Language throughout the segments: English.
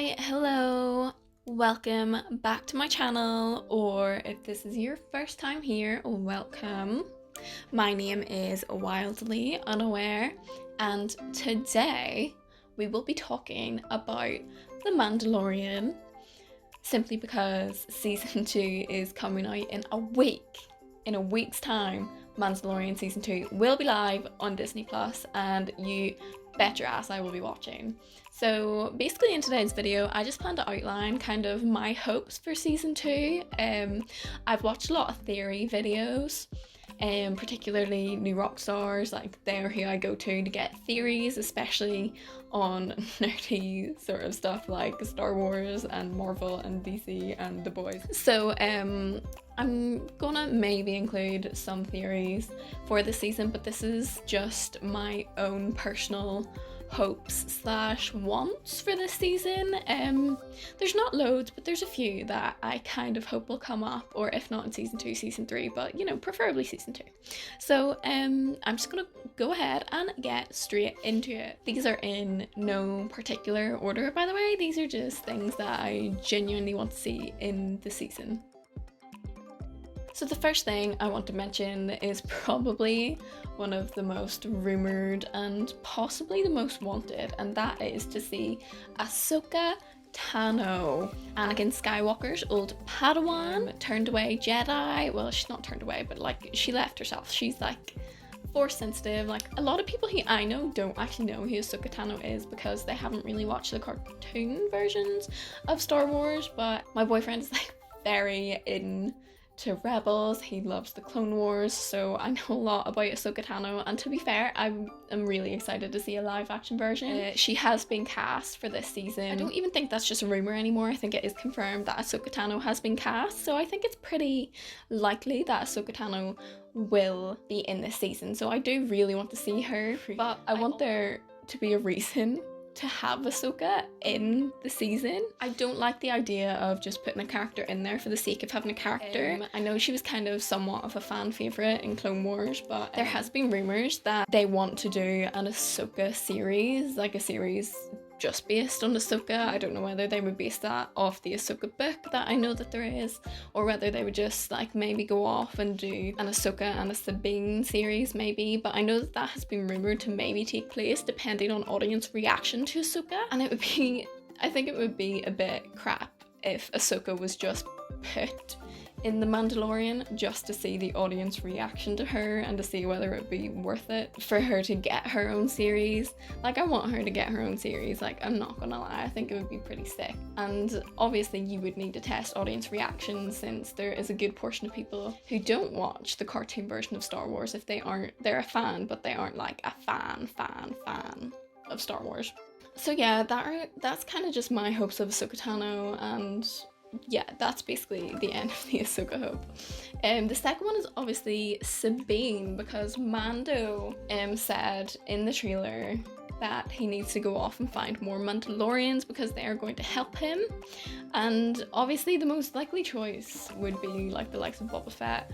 Hi, hello, welcome back to my channel, or if this is your first time here, welcome. My name is Wildly Unaware, and today we will be talking about The Mandalorian, simply because season 2 is coming out in a week. In a week's time, Mandalorian season 2 will be live on Disney Plus, and you bet your ass I will be watching. So basically in today's video, I just plan to outline kind of my hopes for season 2. I've watched a lot of theory videos, particularly New Rock Stars, like they're who I go to get theories, especially on nerdy sort of stuff like Star Wars and Marvel and DC and The Boys. So I'm gonna maybe include some theories for the season, but this is just my own personal hopes / wants for this season. There's not loads, but there's a few that I kind of hope will come up, or if not in season 2, season 3, but you know, preferably season 2. So I'm just gonna go ahead and get straight into it. These are in no particular order, by the way. These are just things that I genuinely want to see in the season. So the first thing I want to mention is probably one of the most rumoured and possibly the most wanted, and that is to see Ahsoka Tano, Anakin Skywalker's old Padawan, turned away Jedi. Well, she's not turned away, but like she left herself. She's like force sensitive. Like a lot of people who I know don't actually know who Ahsoka Tano is because they haven't really watched the cartoon versions of Star Wars, but my boyfriend is like very into Rebels. He loves the Clone Wars, so I know a lot about Ahsoka Tano, and to be fair, I'm really excited to see a live action version. She has been cast for this season. I don't even think that's just a rumour anymore. I think it is confirmed that Ahsoka Tano has been cast, so I think it's pretty likely that Ahsoka Tano will be in this season, so I do really want to see her, but I want there to be a reason to have Ahsoka in the season. I don't like the idea of just putting a character in there for the sake of having a character. I know she was kind of somewhat of a fan favourite in Clone Wars, but there has been rumours that they want to do an Ahsoka series, like a series just based on Ahsoka. I don't know whether they would base that off the Ahsoka book that I know that there is, or whether they would just like maybe go off and do an Ahsoka and a Sabine series maybe, but I know that that has been rumoured to maybe take place depending on audience reaction to Ahsoka, and it would be, I think it would be a bit crap if Ahsoka was just put in The Mandalorian just to see the audience reaction to her and to see whether it would be worth it for her to get her own series. Like, I want her to get her own series, like, I'm not gonna lie, I think it would be pretty sick. And obviously you would need to test audience reaction, since there is a good portion of people who don't watch the cartoon version of Star Wars if they're a fan, but they aren't like a fan of Star Wars. So yeah, that's kind of just my hopes of Ahsoka Tano, and yeah, that's basically the end of the Ahsoka hope. The second one is obviously Sabine, because Mando said in the trailer that he needs to go off and find more Mandalorians because they are going to help him, and obviously the most likely choice would be like the likes of Boba Fett,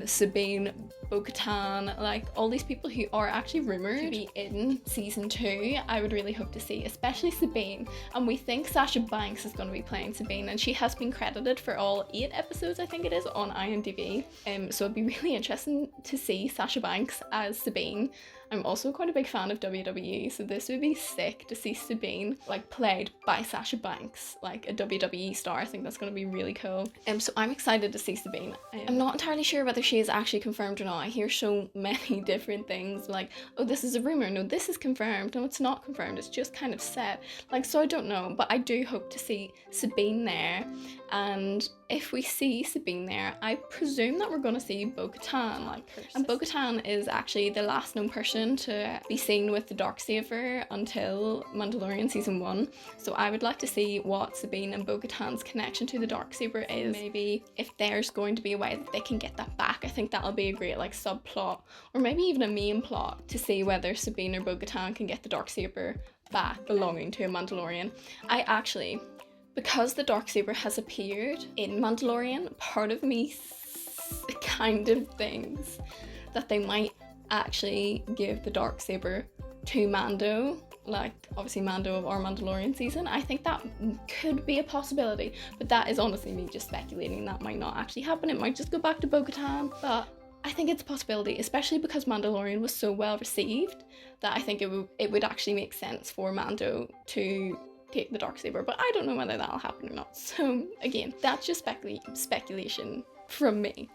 Sabine, Bo-Katan, like all these people who are actually rumoured to be in season 2. I would really hope to see, especially Sabine, and we think Sasha Banks is going to be playing Sabine, and she has been credited for all 8 episodes, I think it is, on IMDb, so it'd be really interesting to see Sasha Banks as Sabine. I'm also quite a big fan of WWE, so this would be sick to see Sabine like played by Sasha Banks, like a WWE star. I think that's going to be really cool. So I'm excited to see Sabine. I'm not entirely sure whether she is actually confirmed or not. I hear so many different things, like, oh, this is a rumour, no, this is confirmed, no, it's not confirmed, it's just kind of set. Like, so I don't know, but I do hope to see Sabine there. And if we see Sabine there, I presume that we're going to see Bo-Katan, like, and Bo-Katan is actually the last known person to be seen with the Darksaber until Mandalorian season 1, so I would like to see what Sabine and Bo-Katan's connection to the Darksaber is. Maybe if there's going to be a way that they can get that back, I think that'll be a great like subplot, or maybe even a main plot, to see whether Sabine or Bo-Katan can get the Darksaber back belonging to a Mandalorian. Because the Darksaber has appeared in Mandalorian, part of me kind of thinks that they might actually give the Darksaber to Mando like obviously Mando or Mandalorian season. I think that could be a possibility, but that is honestly me just speculating. That might not actually happen. It might just go back to Bo-Katan, but I think it's a possibility, especially because Mandalorian was so well received that I think it would actually make sense for Mando to take the Darksaber, but I don't know whether that'll happen or not. So again, that's just speculation from me.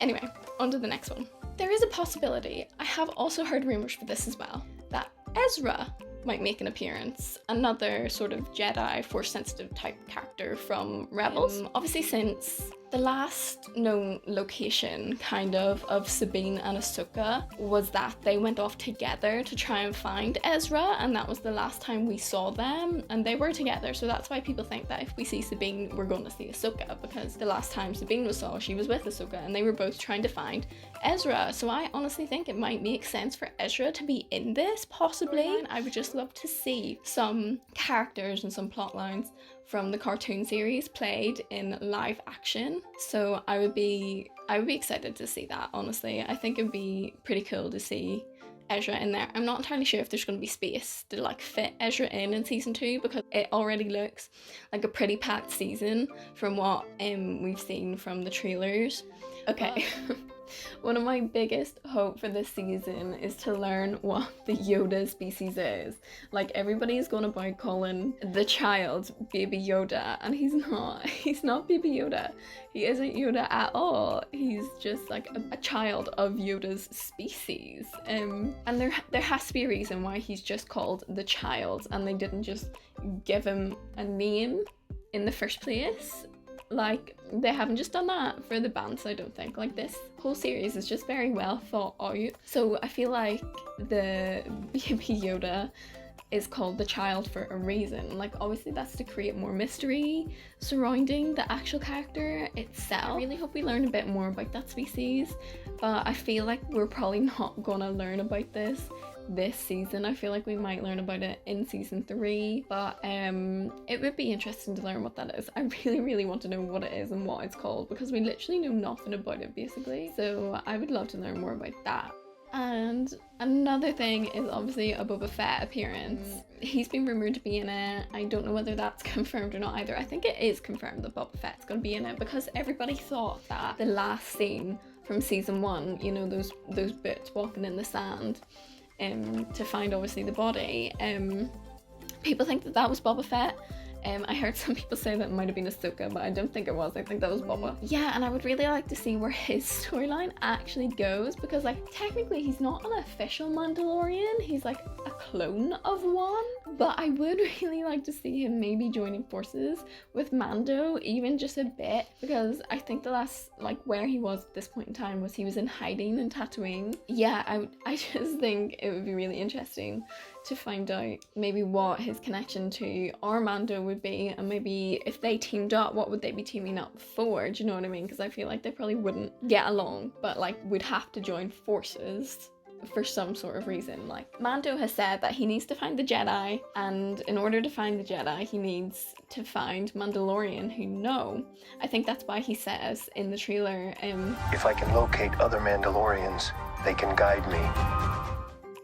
Anyway, on to the next one. There is a possibility, I have also heard rumours for this as well, that Ezra might make an appearance, another sort of Jedi Force sensitive type character from Rebels. Obviously, since the last known location kind of Sabine and Ahsoka was that they went off together to try and find Ezra, and that was the last time we saw them, and they were together. So that's why people think that if we see Sabine, we're going to see Ahsoka, because the last time Sabine was saw, she was with Ahsoka and they were both trying to find Ezra. So I honestly think it might make sense for Ezra to be in this, possibly. I would just love to see some characters and some plot lines from the cartoon series played in live action. So I would be excited to see that, honestly. I think it'd be pretty cool to see Ezra in there. I'm not entirely sure if there's going to be space to like fit Ezra in season 2, because it already looks like a pretty packed season from what we've seen from the trailers. Okay. One of my biggest hope for this season is to learn what the Yoda species is. Like, everybody's going about calling the child Baby Yoda, and he's not Baby Yoda. He isn't Yoda at all. He's just like a child of Yoda's species. And there has to be a reason why he's just called the child, and they didn't just give him a name in the first place. Like, they haven't just done that for the bands, I don't think. Like, this whole series is just very well thought out. So I feel like the Baby Yoda is called the child for a reason. Like, obviously that's to create more mystery surrounding the actual character itself. I really hope we learn a bit more about that species, but I feel like we're probably not gonna learn about this season. I feel like we might learn about it in season 3, but it would be interesting to learn what that is. I really want to know what it is and what it's called, because we literally know nothing about it basically. So I would love to learn more about that. And another thing is obviously a Boba Fett appearance. He's been rumoured to be in it. I don't know whether that's confirmed or not either. I think it is confirmed that Boba Fett's going to be in it, because everybody thought that the last scene from season 1, you know, those boots walking in the sand to find obviously the body, people think that was Boba Fett. I heard some people say that it might have been Ahsoka, but I don't think it was. I think that was Boba. Yeah, and I would really like to see where his storyline actually goes, because like technically he's not an official Mandalorian, he's like a clone of one, but I would really like to see him maybe joining forces with Mando, even just a bit, because I think the last, like, where he was at this point in time was he was in hiding in Tatooine. Yeah, I just think it would be really interesting to find out maybe what his connection to Mando would be, and maybe if they teamed up, what would they be teaming up for? Do you know what I mean? Because I feel like they probably wouldn't get along, but like would have to join forces for some sort of reason. Like, Mando has said that he needs to find the Jedi, and in order to find the Jedi he needs to find Mandalorian who know. I think that's why he says in the trailer, if I can locate other Mandalorians, they can guide me.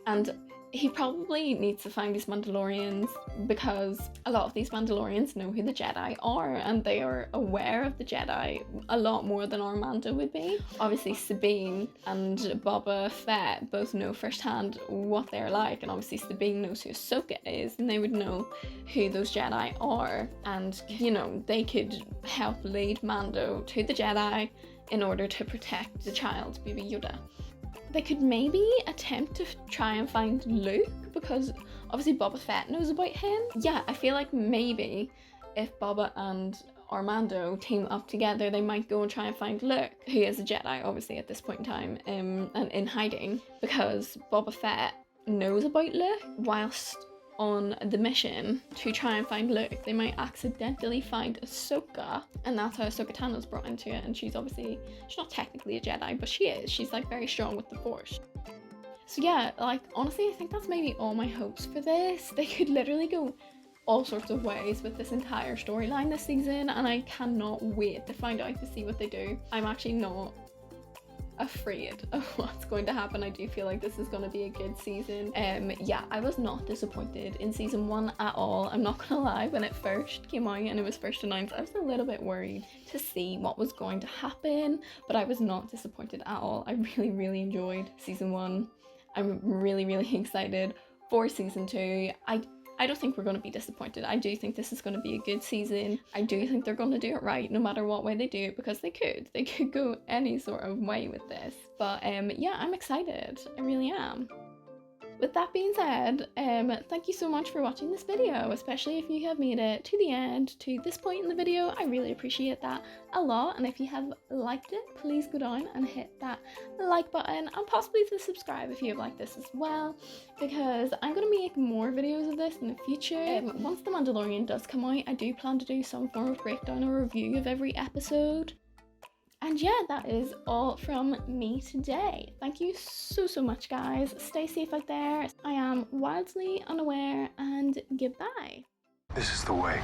And he probably needs to find these Mandalorians because a lot of these Mandalorians know who the Jedi are, and they are aware of the Jedi a lot more than Mando would be. Obviously Sabine and Boba Fett both know firsthand what they're like, and obviously Sabine knows who Ahsoka is, and they would know who those Jedi are, and you know, they could help lead Mando to the Jedi in order to protect the child, Baby Yoda. They could maybe attempt to try and find Luke, because obviously Boba Fett knows about him. Yeah, I feel like maybe if Boba and Mando team up together, they might go and try and find Luke, who is a Jedi obviously at this point in time, and in hiding, because Boba Fett knows about Luke. Whilst on the mission to try and find Luke, they might accidentally find Ahsoka, and that's how Ahsoka Tano's brought into it. And she's not technically a Jedi, but she's like very strong with the Force. So yeah, like honestly I think that's maybe all my hopes for this. They could literally go all sorts of ways with this entire storyline this season, and I cannot wait to find out to see what they do. I'm actually not afraid of what's going to happen. I do feel like this is going to be a good season. Yeah, I was not disappointed in season 1 at all. I'm not gonna lie, when it first came out and it was first announced, I was a little bit worried to see what was going to happen, but I was not disappointed at all. I really enjoyed season 1. I'm really excited for season 2. I don't think we're going to be disappointed. I do think this is going to be a good season. I do think they're going to do it right no matter what way they do it, because they could go any sort of way with this. But yeah, I'm excited. I really am. With that being said, thank you so much for watching this video, especially if you have made it to the end, to this point in the video. I really appreciate that a lot, and if you have liked it, please go down and hit that like button, and possibly to subscribe if you have liked this as well, because I'm going to make more videos of this in the future. Once The Mandalorian does come out, I do plan to do some form of breakdown or review of every episode. And yeah, that is all from me today. Thank you so much, guys. Stay safe out there. I am wildly unaware, and goodbye. This is the way.